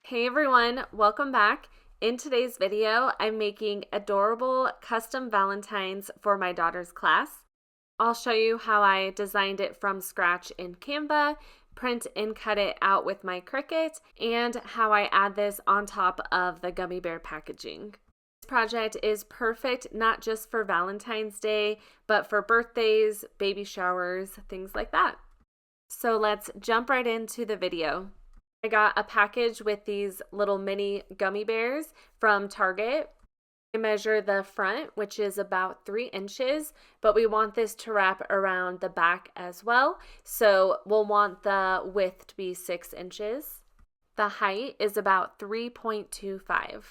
Hey everyone, welcome back. In today's video, I'm making adorable custom Valentines for my daughter's class. I'll show you how I designed it from scratch in Canva, print and cut it out with my Cricut, and how I add this on top of the gummy bear packaging. This project is perfect not just for Valentine's Day, but for birthdays, baby showers, things like that. So let's jump right into the video. I got a package with these little mini gummy bears from Target. I measure the front, which is about 3 inches, but we want this to wrap around the back as well. So we'll want the width to be 6 inches. The height is about 3.25.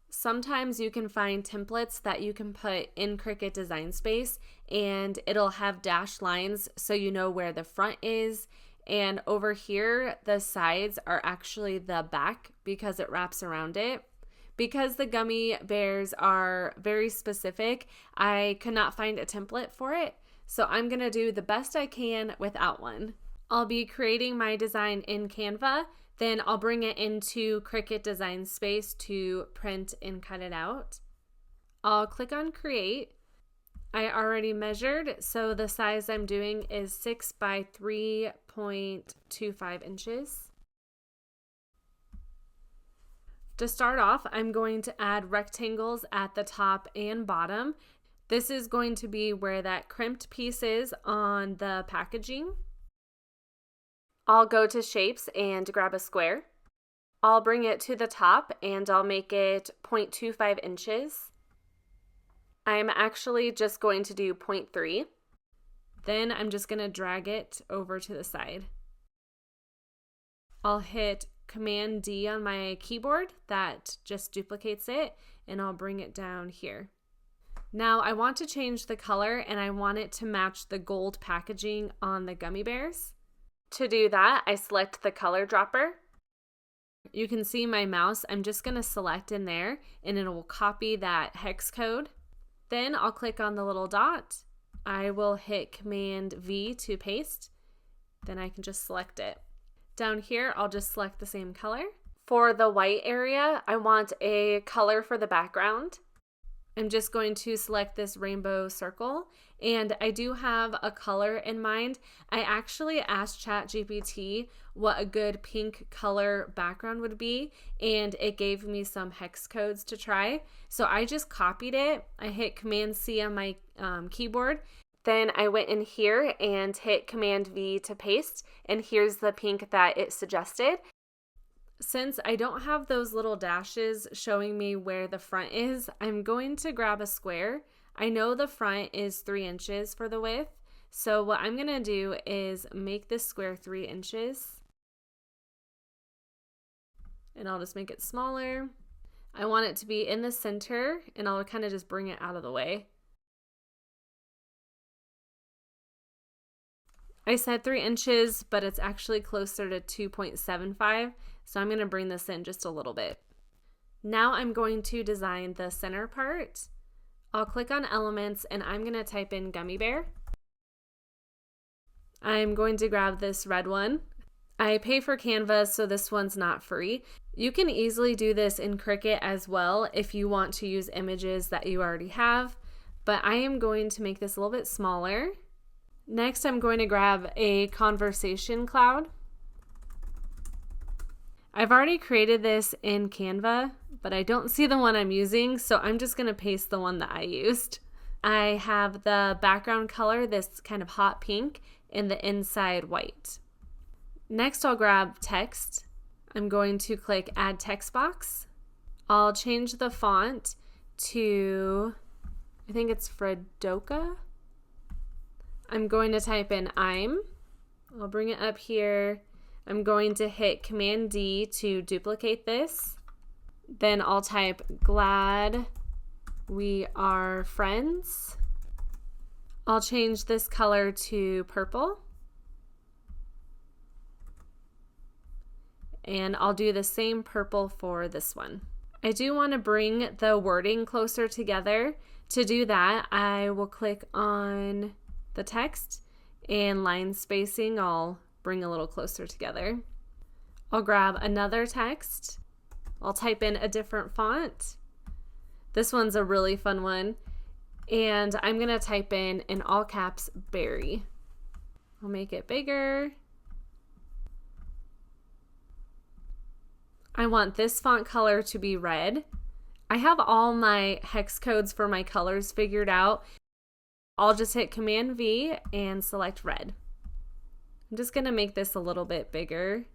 Sometimes you can find templates that you can put in Cricut Design Space and it'll have dashed lines so you know where the front is. And over here, the sides are actually the back because it wraps around it. Because the gummy bears are very specific, I could not find a template for it. So I'm going to do the best I can without one. I'll be creating my design in Canva. Then I'll bring it into Cricut Design Space to print and cut it out. I'll click on Create. I already measured, so the size I'm doing is 6 by 3.25 inches. To start off, I'm going to add rectangles at the top and bottom. This is going to be where that crimped piece is on the packaging. I'll go to Shapes and grab a square. I'll bring it to the top and I'll make it 0.25 inches. I'm actually just going to do 0.3. Then I'm just going to drag it over to the side. I'll hit Command D on my keyboard. That just duplicates it, and I'll bring it down here. Now I want to change the color and I want it to match the gold packaging on the gummy bears. To do that, I select the color dropper. You can see my mouse. I'm just going to select in there and it will copy that hex code. Then I'll click on the little dot. I will hit Command V to paste. Then I can just select it. Down here, I'll just select the same color. For the white area, I want a color for the background. I'm just going to select this rainbow circle, and I do have a color in mind. I actually asked ChatGPT what a good pink color background would be, and it gave me some hex codes to try. So I just copied it. I hit Command C on my keyboard. Then I went in here and hit Command V to paste, and here's the pink that it suggested. Since I don't have those little dashes showing me where the front is, I'm going to grab a square. I know the front is 3 inches for the width, so what I'm going to do is make this square 3 inches. And I'll just make it smaller. I want it to be in the center, and I'll kind of just bring it out of the way. I said 3 inches, but it's actually closer to 2.75, so I'm going to bring this in just a little bit. Now I'm going to design the center part. I'll click on Elements, and I'm going to type in Gummy Bear. I'm going to grab this red one. I pay for Canva, so this one's not free. You can easily do this in Cricut as well if you want to use images that you already have, but I am going to make this a little bit smaller. Next, I'm going to grab a conversation cloud. I've already created this in Canva, but I don't see the one I'm using, so I'm just going to paste the one that I used. I have the background color, this kind of hot pink, and the inside white. Next, I'll grab text. I'm going to click Add Text Box. I'll change the font to, I think it's Fredoka. I'm going to type in I'll bring it up here. I'm going to hit Command D to duplicate this. Then I'll type glad we are friends. I'll change this color to purple. And I'll do the same purple for this one. I do want to bring the wording closer together. To do that, I will click on the text and line spacing I'll bring a little closer together. I'll grab another text. I'll type in a different font. This one's a really fun one. And I'm going to type in all caps, berry. I'll make it bigger. I want this font color to be red. I have all my hex codes for my colors figured out. I'll just hit Command V and select red. I'm just going to make this a little bit bigger.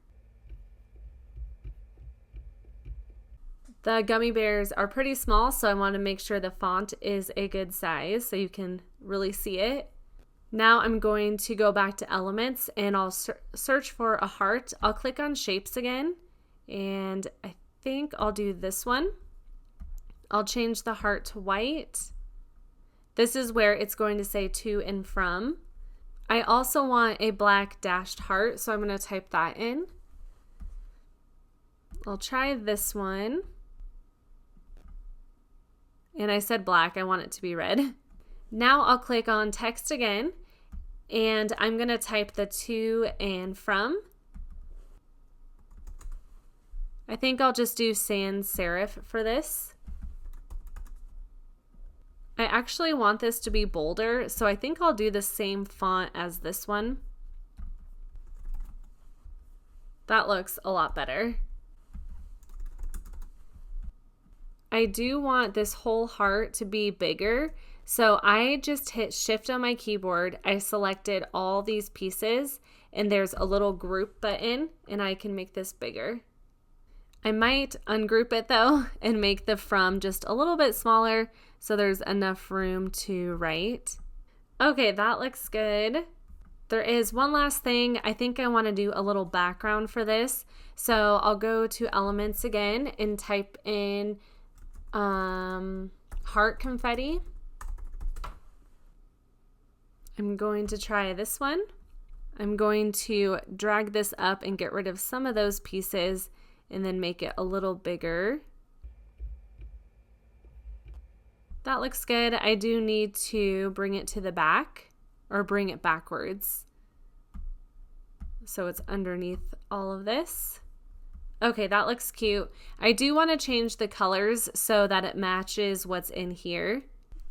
The gummy bears are pretty small, so I want to make sure the font is a good size so you can really see it. Now I'm going to go back to elements and I'll search for a heart. I'll click on shapes again, and I think I'll do this one. I'll change the heart to white. This is where it's going to say to and from. I also want a black dashed heart, so I'm going to type that in. I'll try this one. And I said black, I want it to be red. Now I'll click on text again, and I'm going to type the to and from. I think I'll just do sans serif for this. I actually want this to be bolder, so I think I'll do the same font as this one. That looks a lot better. I do want this whole heart to be bigger, so I just hit Shift on my keyboard. I selected all these pieces, and there's a little group button, and I can make this bigger. I might ungroup it though and make the from just a little bit smaller so there's enough room to write. Okay, that looks good. There is one last thing. I think I want to do a little background for this. So I'll go to elements again and type in heart confetti. I'm going to try this one. I'm going to drag this up and get rid of some of those pieces and then make it a little bigger. That looks good. I do need to bring it to the back, or bring it backwards, so it's underneath all of this. Okay, that looks cute. I do want to change the colors so that it matches what's in here.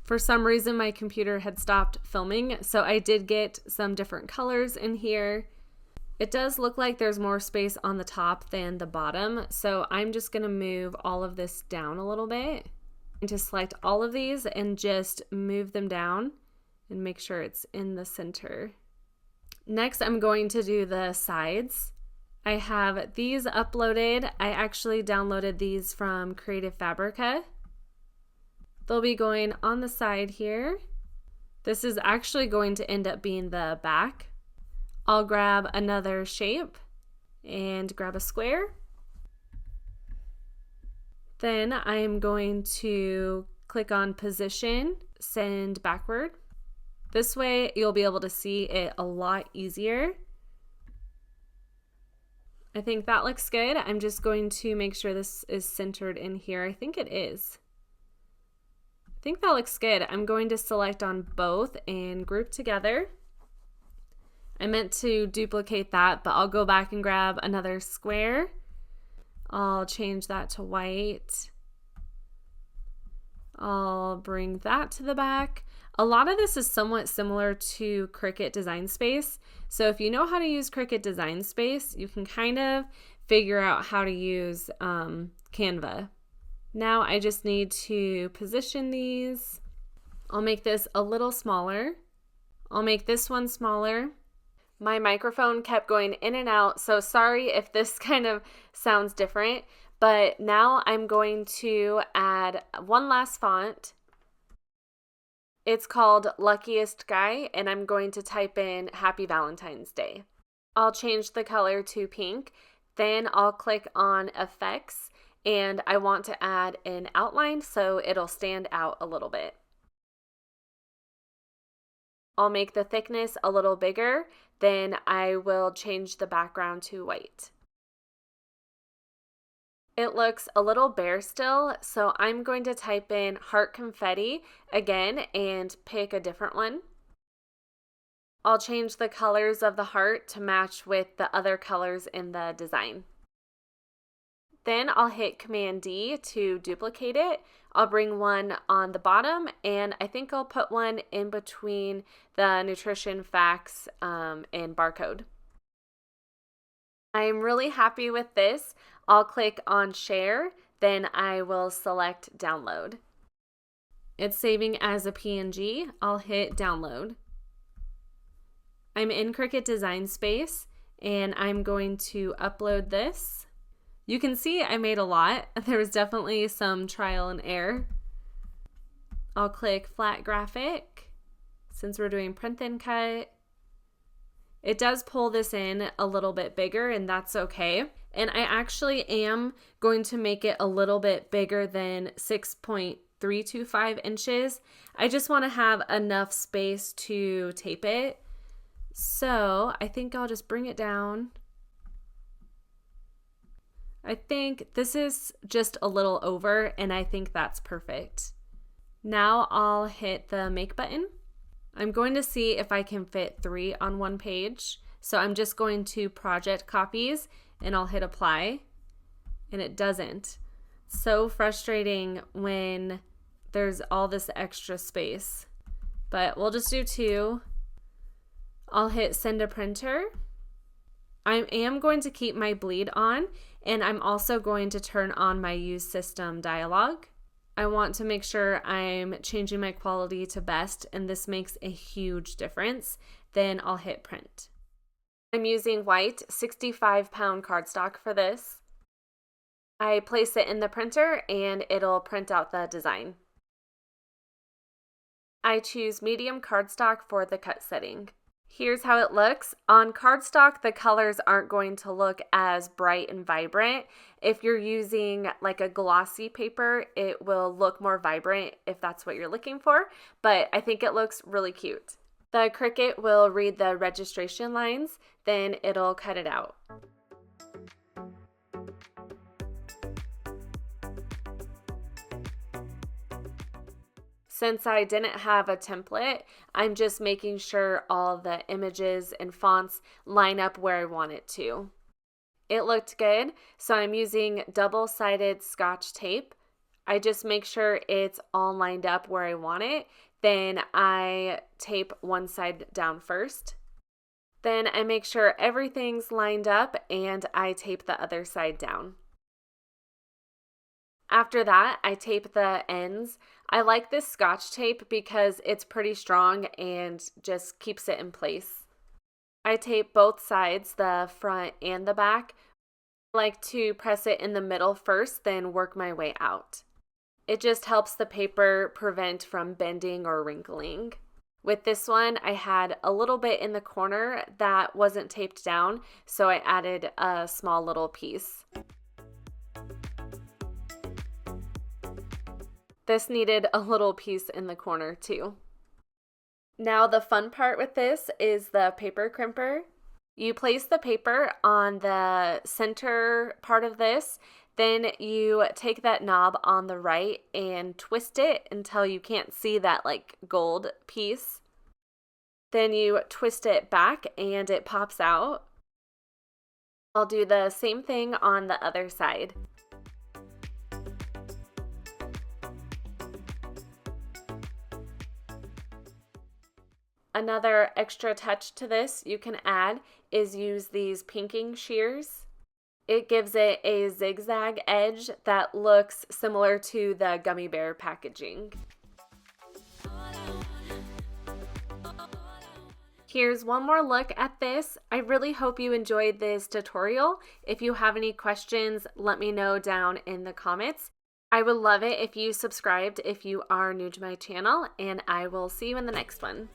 For some reason, my computer had stopped filming, so I did get some different colors in here. It does look like there's more space on the top than the bottom, so I'm just going to move all of this down a little bit. And to select all of these and just move them down and make sure it's in the center. Next, I'm going to do the sides. I have these uploaded. I actually downloaded these from Creative Fabrica. They'll be going on the side here. This is actually going to end up being the back. I'll grab another shape and grab a square. Then I'm going to click on position, send backward. This way you'll be able to see it a lot easier. I think that looks good. I'm just going to make sure this is centered in here. I think it is. I think that looks good. I'm going to select on both and group together. I meant to duplicate that, but I'll go back and grab another square. I'll change that to white. I'll bring that to the back. A lot of this is somewhat similar to Cricut Design Space. So if you know how to use Cricut Design Space, you can kind of figure out how to use Canva. Now I just need to position these. I'll make this a little smaller. I'll make this one smaller. My microphone kept going in and out, so sorry if this kind of sounds different, but now I'm going to add one last font. It's called Luckiest Guy, and I'm going to type in Happy Valentine's Day. I'll change the color to pink, then I'll click on Effects, and I want to add an outline so it'll stand out a little bit. I'll make the thickness a little bigger, then I will change the background to white. It looks a little bare still, so I'm going to type in Heart Confetti again and pick a different one. I'll change the colors of the heart to match with the other colors in the design. Then I'll hit Command D to duplicate it. I'll bring one on the bottom, and I think I'll put one in between the nutrition facts and barcode. I'm really happy with this. I'll click on share, then I will select download. It's saving as a PNG. I'll hit download. I'm in Cricut Design Space, and I'm going to upload this. You can see I made a lot. There was definitely some trial and error. I'll click flat graphic since we're doing print then cut. It does pull this in a little bit bigger, and that's okay. And I actually am going to make it a little bit bigger than 6.325 inches. I just want to have enough space to tape it. So I think I'll just bring it down. I think this is just a little over, and I think that's perfect. Now I'll hit the make button. I'm going to see if I can fit 3 on one page. So I'm just going to project copies, and I'll hit apply, and it doesn't. So frustrating when there's all this extra space, but we'll just do 2. I'll hit send to printer. I am going to keep my bleed on, and I'm also going to turn on my use system dialog. I want to make sure I'm changing my quality to best, and this makes a huge difference. Then I'll hit print. I'm using white 65-pound cardstock for this. I place it in the printer and it'll print out the design. I choose medium cardstock for the cut setting. Here's how it looks. On cardstock, the colors aren't going to look as bright and vibrant. If you're using like a glossy paper, it will look more vibrant if that's what you're looking for, but I think it looks really cute. The Cricut will read the registration lines, then it'll cut it out. Since I didn't have a template, I'm just making sure all the images and fonts line up where I want it to. It looked good, so I'm using double-sided Scotch tape. I just make sure it's all lined up where I want it. Then I tape one side down first. Then I make sure everything's lined up and I tape the other side down. After that, I tape the ends. I like this Scotch tape because it's pretty strong and just keeps it in place. I tape both sides, the front and the back. I like to press it in the middle first, then work my way out. It just helps the paper prevent from bending or wrinkling. With this one, I had a little bit in the corner that wasn't taped down, so I added a small little piece. This needed a little piece in the corner too. Now the fun part with this is the paper crimper. You place the paper on the center part of this, then you take that knob on the right and twist it until you can't see that like gold piece. Then you twist it back and it pops out. I'll do the same thing on the other side. Another extra touch to this you can add is use these pinking shears. It gives it a zigzag edge that looks similar to the gummy bear packaging. Here's one more look at this. I really hope you enjoyed this tutorial. If you have any questions, let me know down in the comments. I would love it if you subscribed if you are new to my channel, and I will see you in the next one.